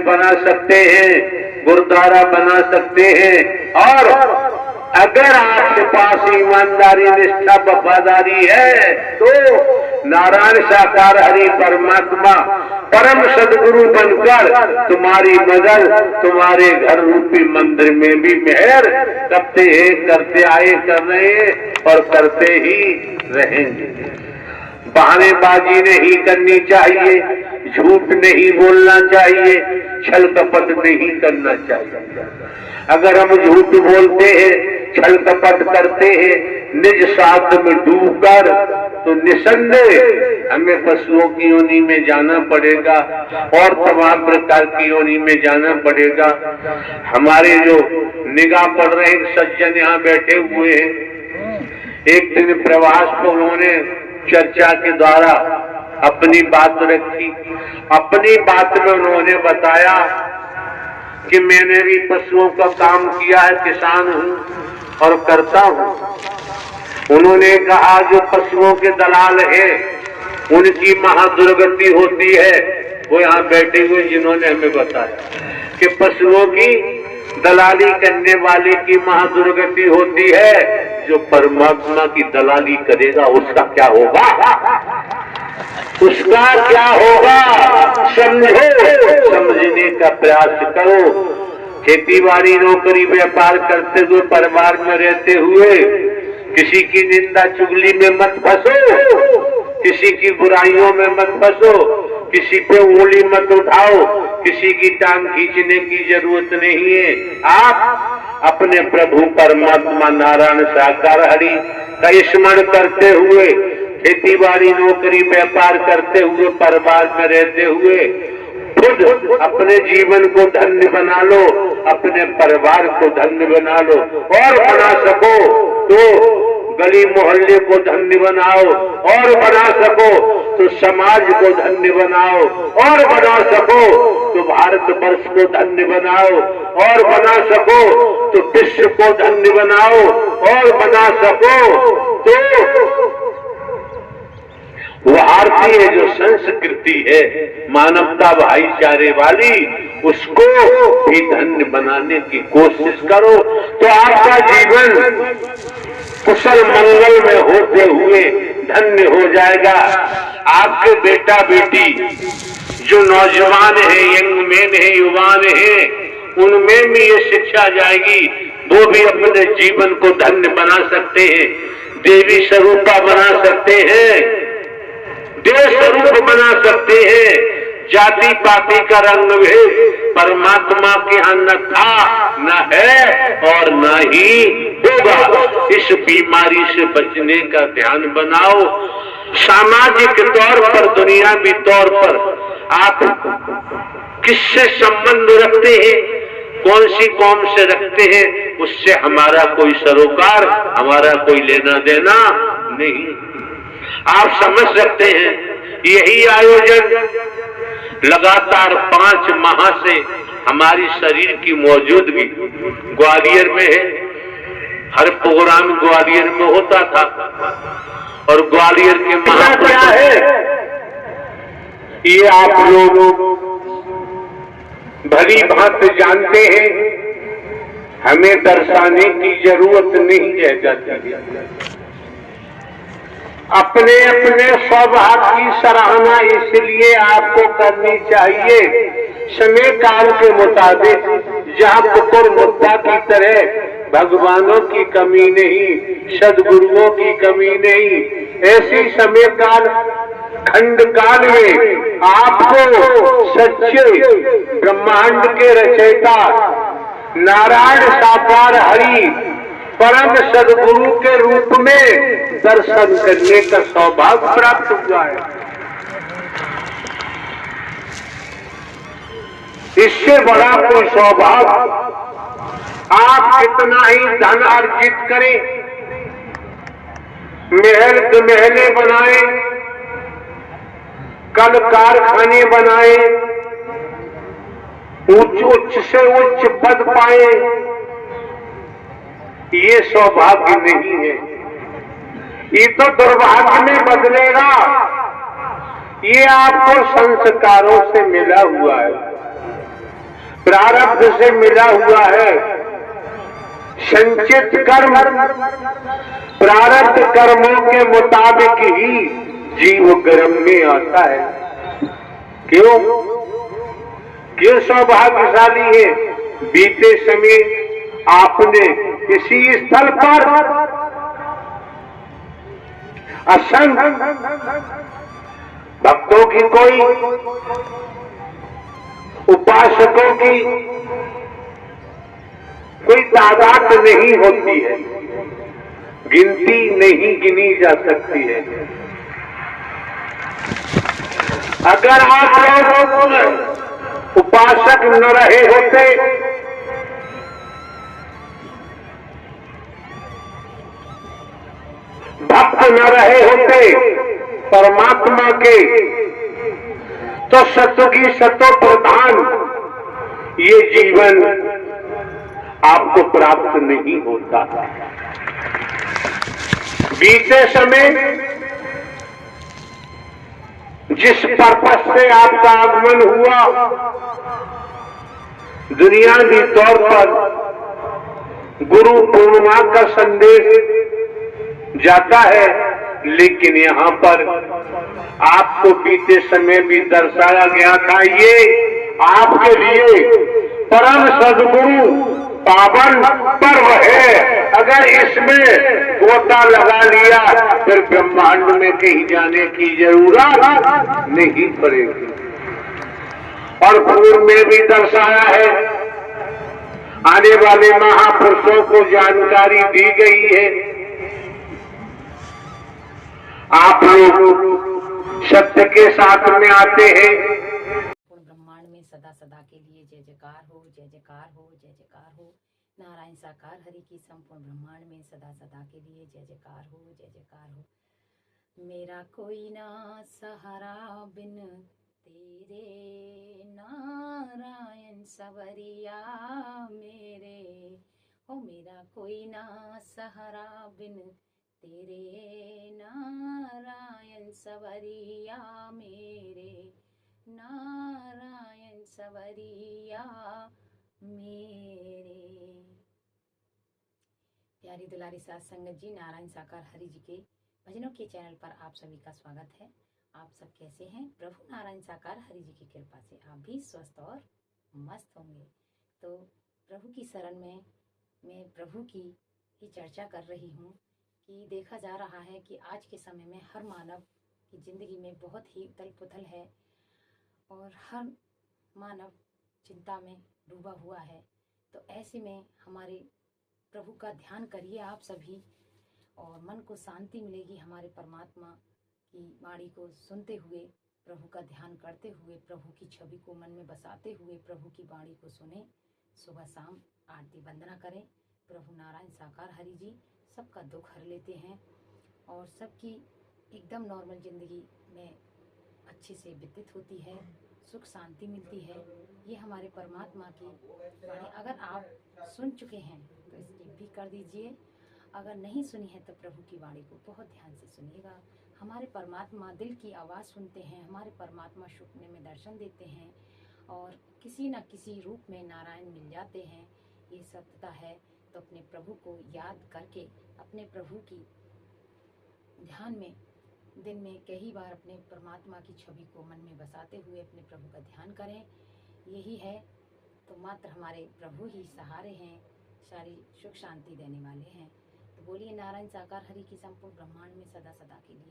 बना सकते हैं, गुरुद्वारा बना सकते हैं। और अगर आपके पास ईमानदारी, निष्ठा, वफादारी है तो नारायण साकार हरि परमात्मा परम सदगुरु बनकर तुम्हारी मदद तुम्हारे घर रूपी मंदिर में भी मेहर करते हैं, करते आए, कर रहे हैं और करते ही रहेंगे। बहानेबाजी नहीं करनी चाहिए, झूठ नहीं बोलना चाहिए, छल कपट नहीं करना चाहिए। अगर हम झूठ बोलते हैं, छल कपट करते हैं, निज स्वार्थ में डूबकर, तो निसंदेह हमें पशुओं की योनि में जाना पड़ेगा और तमाम प्रकार की योनि में जाना पड़ेगा। हमारे जो निगाह पड़ रहे सज्जन यहाँ बैठे हुए हैं, एक दिन प्रवास को उन्होंने चर्चा के द्वारा अपनी बात रखी। अपनी बात में उन्होंने बताया कि मैंने भी पशुओं का काम किया है, किसान हूं और करता हूं। उन्होंने कहा जो पशुओं के दलाल है उनकी महादुर्गति होती है। वो यहाँ बैठे हुए जिन्होंने हमें बताया कि पशुओं की दलाली करने वाले की महादुर्गति होती है, जो परमात्मा की दलाली करेगा उसका क्या होगा, उसका क्या होगा समझो, समझने का प्रयास करो। खेती बाड़ी, नौकरी, व्यापार करते हुए, परिवार में रहते हुए किसी की निंदा चुगली में मत फंसो, किसी की बुराइयों में मत फंसो, किसी पे उंगली मत उठाओ, किसी की टांग खींचने की जरूरत नहीं है। आप अपने प्रभु परमात्मा नारायण साकार हरि का स्मरण करते हुए, खेती बाड़ी, नौकरी, व्यापार करते हुए, परिवार में रहते हुए खुद अपने जीवन को धन्य बना लो, अपने परिवार को धन्य बना लो, और बना सको तो गली मोहल्ले को धन्य बनाओ, और बना सको तो समाज को धन्य बनाओ, और बना सको तो भारत वर्ष को धन्य बनाओ, और बना सको तो विश्व को धन्य बनाओ, और बना सको तो भारतीय जो संस्कृति है मानवता भाईचारे वाली, उसको भी धन्य बनाने की कोशिश करो, तो आपका जीवन कुशल मंगल में होते हुए धन्य हो जाएगा। आपके बेटा बेटी जो नौजवान है, यंग मैन है, युवान है, उनमें भी ये शिक्षा जाएगी, वो भी अपने जीवन को धन्य बना सकते हैं, देवी स्वरूपा बना सकते हैं, देव स्वरूप बना सकते हैं। जाति पाति का रंग भेद परमात्मा के यहाँ न था, न है और न ही होगा। इस बीमारी से बचने का ध्यान बनाओ। सामाजिक तौर पर, दुनियावी तौर पर आप किससे संबंध रखते हैं, कौन सी कौम से रखते हैं, उससे हमारा कोई सरोकार, हमारा कोई लेना देना नहीं। आप समझ सकते हैं, यही आयोजन लगातार 5 माह से हमारी शरीर की मौजूदगी ग्वालियर में है। हर प्रोग्राम ग्वालियर में होता था और ग्वालियर के महापुरुष क्या है ये आप लोग भली भांति जानते हैं, हमें दर्शाने की जरूरत नहीं रह जाती। अपने अपने स्वभाव की सराहना इसलिए आपको करनी चाहिए, समय काल के मुताबिक, जहाँ पुकुर मुद्दा की तरह भगवानों की कमी नहीं, सदगुरुओं की कमी नहीं, ऐसी समय काल खंड काल में आपको सच्चे ब्रह्मांड के रचयिता नारायण साकार हरि परम सदगुरु के रूप में दर्शन करने का सौभाग्य प्राप्त हुआ है। इससे बड़ा कोई सौभाग्य आप कितना ही धन अर्जित करें, महल महले बनाए, कल कारखाने बनाए, उच्च से उच्च पद पाए, ये सौभाग्य नहीं है, ये तो दुर्भाग्य में बदलेगा। ये आपको संस्कारों से मिला हुआ है। प्रारब्ध से मिला हुआ है संचित कर्म, प्रारब्ध कर्मों के मुताबिक ही जीव कर्म में आता है। क्यों सौभाग्यशाली है? बीते समय आपने किसी स्थल पर असंख्य भक्तों की, कोई उपासकों की कोई तादाद नहीं होती है, गिनती नहीं गिनी जा सकती है। अगर आप लोग उपासक न रहे होते, भक्त न रहे होते परमात्मा के, तो सत्व की सतो प्रधान ये जीवन आपको प्राप्त नहीं होता। बीते समय जिस पर्पस से आपका आगमन हुआ, दुनियावी तौर पर गुरु पूर्णिमा का संदेश जाता है, लेकिन यहाँ पर आपको बीते समय भी दर्शाया गया था, ये आपके लिए परम सद्गुरु पावन पर्व है। अगर इसमें गोता लगा लिया फिर ब्रह्मांड में कहीं जाने की जरूरत नहीं पड़ेगी। और पूर्व में भी दर्शाया है, आने वाले महापुरुषों को जानकारी दी गई है। आप लोग सत्य के साथ में आते हैं। ब्रह्मांड में सदा सदा के लिए जय जयकार हो, जय जयकार हो, जय जयकार हो। नारायण साकार हरि की संपूर्ण ब्रह्मांड में सदा सदा के लिए जय जयकार हो, जय जयकार हो। मेरा कोई ना सहारा बिन तेरे, नारायण सवरिया मेरे। हो मेरा कोई ना सहारा बिन तेरे, नारायण सवरिया मेरे, नारायण सवरिया मेरे। प्यारी दुलारी साथ संगत जी, नारायण साकार हरि जी के भजनों के चैनल पर आप सभी का स्वागत है। आप सब कैसे हैं? प्रभु नारायण साकार हरि जी की कृपा से आप भी स्वस्थ और मस्त होंगे। तो प्रभु की शरण में मैं प्रभु की ही चर्चा कर रही हूँ कि देखा जा रहा है कि आज के समय में हर मानव की जिंदगी में बहुत ही उथल पुथल है और हर मानव चिंता में डूबा हुआ है। तो ऐसे में हमारे प्रभु का ध्यान करिए आप सभी, और मन को शांति मिलेगी। हमारे परमात्मा की वाणी को सुनते हुए, प्रभु का ध्यान करते हुए, प्रभु की छवि को मन में बसाते हुए प्रभु की वाणी को सुने। सुबह शाम आरती वंदना करें। प्रभु नारायण साकार हरि जी सबका दुख हर लेते हैं और सबकी एकदम नॉर्मल जिंदगी में अच्छे से व्यतीत होती है, सुख शांति मिलती है। ये हमारे परमात्मा की वाणी अगर आप सुन चुके हैं तो स्किप भी कर दीजिए। अगर नहीं सुनी है तो प्रभु की वाणी को बहुत ध्यान से सुनिएगा। हमारे परमात्मा दिल की आवाज़ सुनते हैं, हमारे परमात्मा सपने में दर्शन देते हैं और किसी न किसी रूप में नारायण मिल जाते हैं। ये सत्यता है। तो अपने प्रभु को याद करके, अपने प्रभु की ध्यान में दिन में कई बार अपने परमात्मा की छवि को मन में बसाते हुए अपने प्रभु का ध्यान करें। यही है तो मात्र हमारे प्रभु ही सहारे हैं, सारी सुख शांति देने वाले हैं। तो बोलिए नारायण साकार हरि की संपूर्ण ब्रह्मांड में सदा सदा के लिए